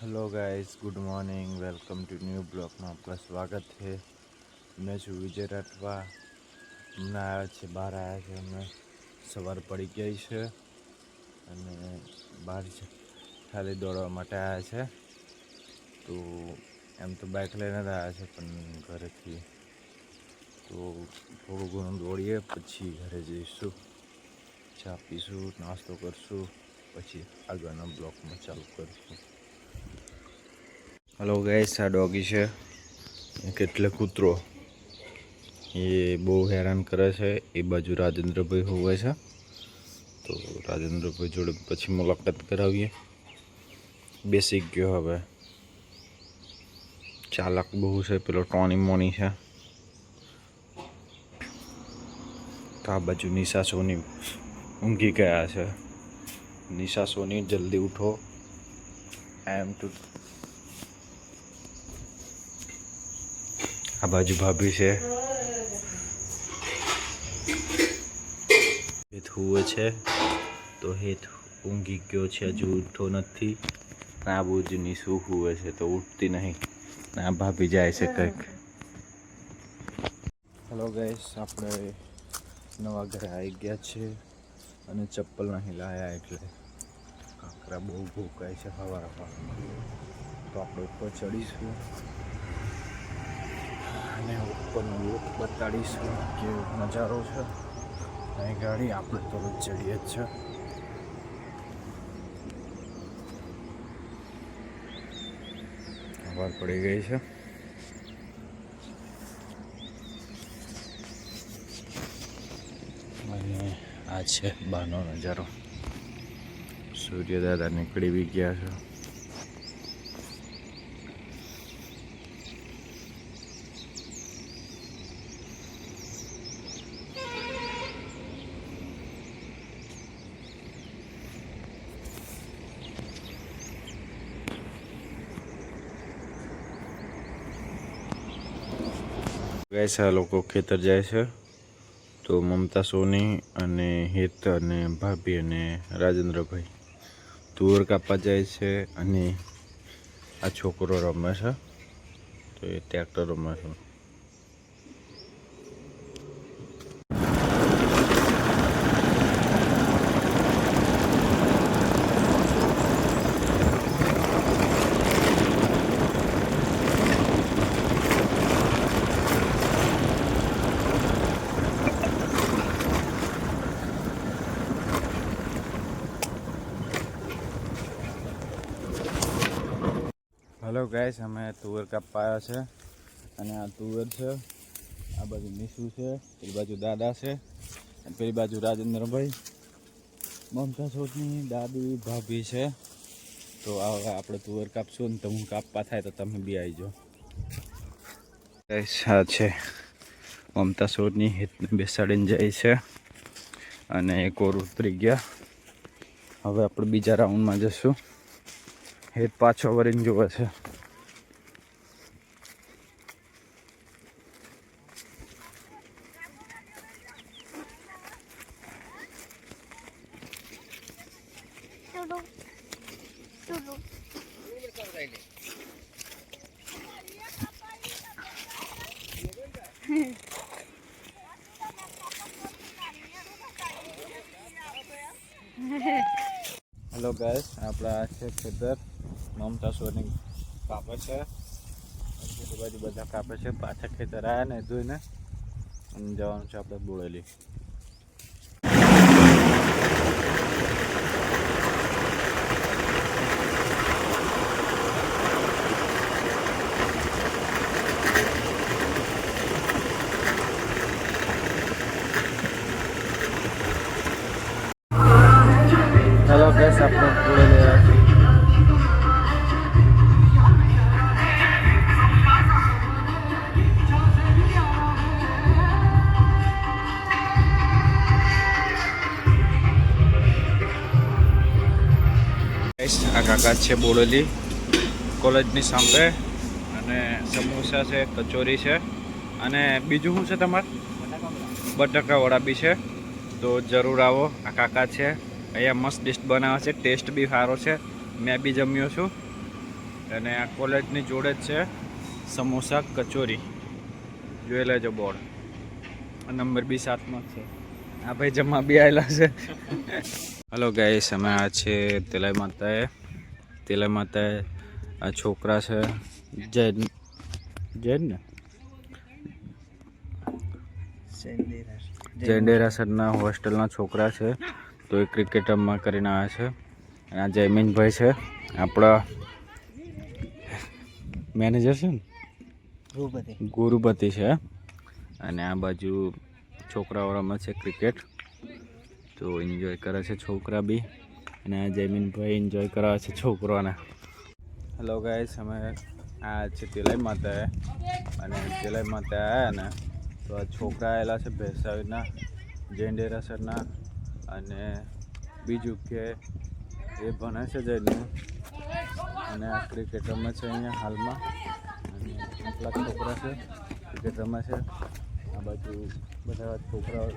Hello guys, good morning. Welcome to new blog में आपका स्वागत है। मैं છું વિજય રાઠવા। હમણાં આવ્યા છે, બહાર આવ્યા છે, અમે સવાર પડી ગઈ છે અને બહાર ખાલી દોડવા માટે આવ્યા છે। તો એમ તો બાઇક લઈને જ આવ્યા છે, પણ ઘરેથી તો થોડું ઘણું દોડીએ, પછી ઘરે જઈશું, ચા પીશું, નાસ્તો કરશું, પછી આગળના બ્લોગમાં ચાલુ કરીશું। हेलो गाइस, आ डॉगी है કેટલે કૂતરો એ બહુ હેરાન કરે છે। એ બાજુ રાજેન્દ્રભાઈ હોવે છે, તો રાજેન્દ્રભાઈ જોડે પછી મુલાકાત કરાવીએ। બેસી ગયો હવે, ચાલાક બહુ છે પેલો ટોની મોની છે। તો આ બાજુ નિશા સોની ઊંઘી ગયા છે। નિશા સોની જલ્દી ઉઠો, એમ ટુ। આ બાજુ ભાભી છે, હેત હુવે છે, તો હેત ઊંઘી ગયો છે, હજુ ઉઠતો નથી। આ બાજુની શું હુવે છે તો ઉઠતી નહીં, આ ભાભી જાય છે કંઈક। હેલો ગાઈસ, આપણે નવા ઘરે આવી ગયા છે અને ચપ્પલ નહીં લાવ્યા, એટલે કાંકરા બહુ ભૂકાય છે સવારમાં। તો આપણે ઉપર ચડીશું અને ઉપરનો લુક બતાડીશું કે નજારો છે। અહીં ગાડી આપણે તો રોજ ચડીએ જ છે। સવાર પડી ગઈ છે અને આ છે બહારનો નજારો। સૂર્યદાદા નીકળી બી ગયા છે। ગાઈસ, આ લોકો ખેતર જાય છે, તો મમતા સોની અને હેત અને ભાભી અને રાજેન્દ્રભાઈ તુવર કાપવા જાય છે અને આ છોકરો રમે છે, તો એ ટ્રેક્ટર રમે છે। हेलो गाइस, અમે તુવેર કાપવા આવ્યા છે અને આ તુવેર છે, આ બાજુ નિશુ છે, પેલી બાજુ દાદા છે અને પેલી બાજુ રાજેન્દ્રભાઈ, મમતા સોની, દાદી, ભાભી છે। તો હવે આપણે તુવેર કાપશું ને, તો હું કાપવા થાય તો તમે બી આવી જાઓ। ગાઈસ, આ છે મમતા સોની, હેતને બેસાડીને જાય છે અને એક ઓર ઉતરી ગયા। હવે આપણે બીજા રાઉન્ડમાં જશું। હેત પાછો વળીને જોવે છે। હેલો ગાઈસ, આપણા છે ખેતર, મમતા સોની કાપે છે, બાજુ બધા કાપે છે। પાછા ખેતર આવ્યા ને જોઈને અને જવાનું છે આપણે બોળેલી। હેલો ગાઈસ, આપણે બોળેલી આવ્યા છીએ। આ કાકા છે બોડેલી કોલેજની સામે, અને સમોસા છે, કચોરી છે અને બીજું શું છે તમારે? બટાકાવાળા બી છે। તો જરૂર આવો, આ કાકા છે, અહીંયા મસ્ત ડિશ બનાવે છે, ટેસ્ટ બી સારો છે, મેં બી જમ્યો છું। અને આ કોલેજની જોડે જ છે સમોસા કચોરી, જોઈ લેજો બોર્ડ. નંબર બી 7માં છે. આ ભાઈ જમવા બી આવેલા છે. હલો ગાઈસ, અમે આ છે તેલાઈ માતાએ આ છોકરા છે જૈન ને જૈન દેરાસરના હોસ્ટેલના છોકરા છે. તો એ ક્રિકેટ રમવા કરીને આવ્યા છે. અને આ જયમીનભાઈ છે આપણા મેનેજર છે ને, ગુરુપતિ છે. અને આ બાજુ છોકરાઓ રમે છે ક્રિકેટ, તો એન્જોય કરે છે છોકરા બી. અને આ જયમીનભાઈ એન્જોય કરાવે છે છોકરાઓને. હેલો ગાઈસ, અમે આ છે તેલાઈ માતાએ. અને તેલાઈ માતા આવ્યા ને તો આ છોકરા આવેલા છે ભેસાવીના જૈન દેરાસરના. અને બીજું કે એ ભણે છે જૈનનું. અને આ ક્રિકેટ રમે છે અહીંયા હાલમાં. અને આટલા છોકરા છે ક્રિકેટ રમે છે. આ બાજુ બધા છોકરાઓ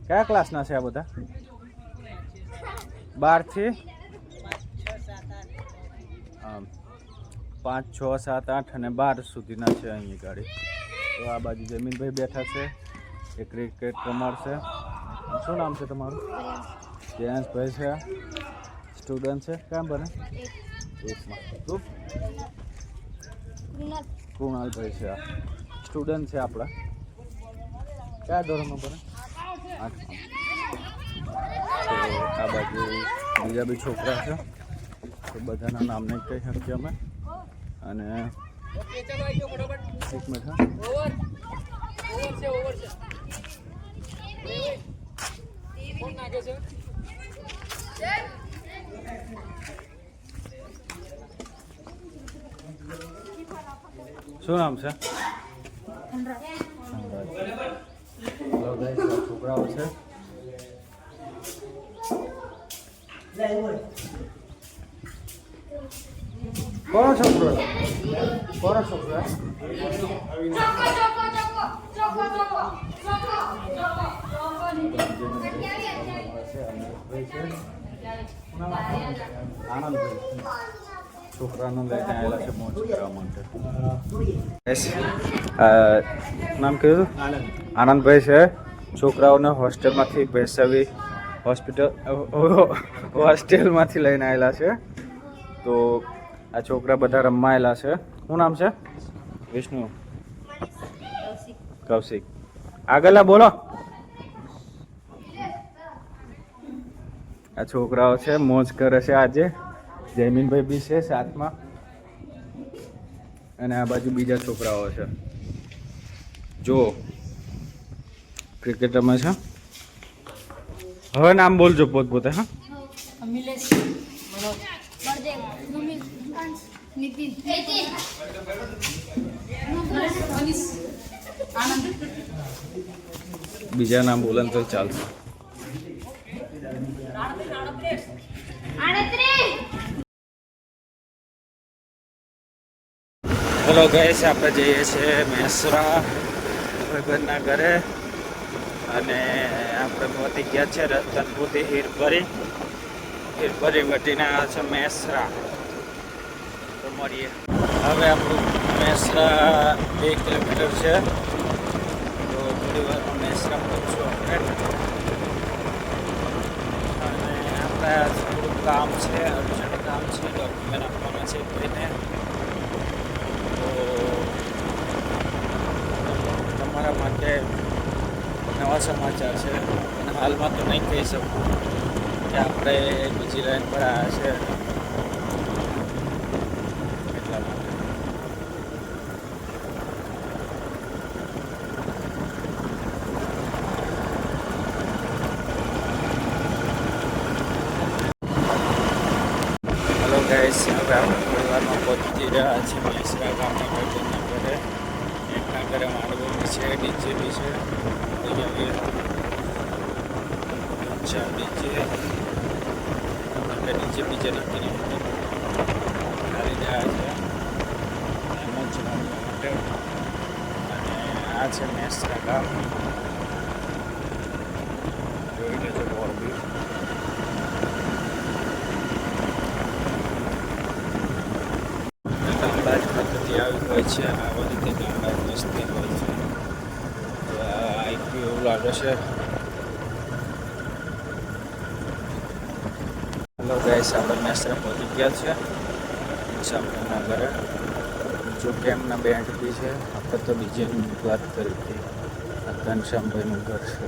કયા ક્લાસના છે આ બધા? 12 થી 5, 6, 7, 8 અને 12 સુધીના છે અહીંયા ગાડી. તો આ બાજુ જમીનભાઈ બેઠા છે, એ ક્રિકેટ રમાડશે. શું નામ છે તમારું? જયાંશભાઈ છે. સ્ટુડન્ટ છે, ક્યાં બને? 1માં. તું? કૃણાલભાઈ છે. આ સ્ટુડન્ટ છે આપણા. કયા ધોરણમાં બને? 8માં. તો આ બાજુ બીજા બી છોકરા છે, તો બધાના નામ નહીં કહી શકીએ અમે. અને એક મિનિટ, શું નામ છે? છોકરાઓ છે. કોનો છોકરો? કોનો છોકરો? આનંદભાઈ છોકરાનો લઈને આવેલા છે મોજ કરવા માટે. નામ કયું? આનંદભાઈ છે. છોકરાઓને હોસ્ટેલમાંથી બેસાવી હોસ્ટેલમાંથી લઈને આવેલા છે. તો આ છોકરા બધા રમવા આવેલા છે. શું નામ છે? વિષ્ણુ, કૌશિક. આગળના બોલો. આ છોકરાઓ છે મોજ કરે છે આજે. જયમીનભાઈ બી છે સાથમાં. અને આ બાજુ બીજા છોકરાઓ છે, જો ક્રિકેટ રમે છે. હવે નામ બોલજો પોતપોતે. હા, બીજા નામ બોલે તો ચાલશે. હેલો ગાઈસ, આપણે જઈએ છીએ મેસરા ભાઈબંધના ઘરે. અને આપણે પહોંચી ગયા છે રતનપુરથી હીરપરી વટીને આવ્યા છે મેસરા. તો મળીએ. હવે આપણું મેસરા 2 કિલોમીટર છે. તો થોડી વારમાં મેસરા પહોંચશું આપણે. અને આપણે થોડું કામ છે, અર્જન્ટ કામ છે, ડોક્યુમેન્ટ આપવાના છે કોઈને. તો તમારા માટે નવા સમાચાર છે. અને હાલમાં તો નહીં કહી શકું કે આપણે બીજી લાઈન પર આવ્યા છે એટલા માટે. હેલો ગાઈસ, હવે આપણે પરિવારમાં પહોંચી રહ્યા છીએ મેસરા ગામના ભાઈબંધના ઘરે. એકના ઘરે માળવો બી છે, ડીજે બી છે. અચ્છા, ડીજે બીજે નથી ખાલી જાય છે એમ જ રમવા માટે. અને આ છે મેસરા ગામ, જોઈ લેજો બોર્ડ બી. વસ્તી આવી હોય છે. આ રીતે ગામડાની વસ્તી હોય છે. તો આ આઈપી એવું લાગે છે. હેલો ગાઈસ, આપણે મેસરા પહોંચી ગયા છે ઘનશ્યામભાઈના ઘરે. જો કે એમના બેન્ડ બી છે. આપણે તો ડીજેની વાત કરી હતી. આ ઘનશ્યામભાઈનું ઘર છે.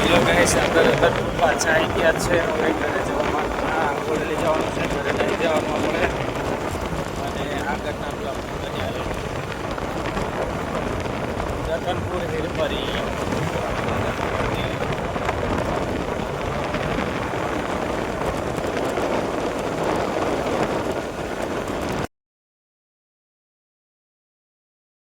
હેલો ગાઈસ, આપણે પાછા આવી ગયા છે. હવે ઘરે જવામાં આંગોળ લઈ જવાનું છે. ઘરે લઈ જવામાં પડે અને આગળના બ્લોક બન્યા રહે. જતનપુર હિરપરી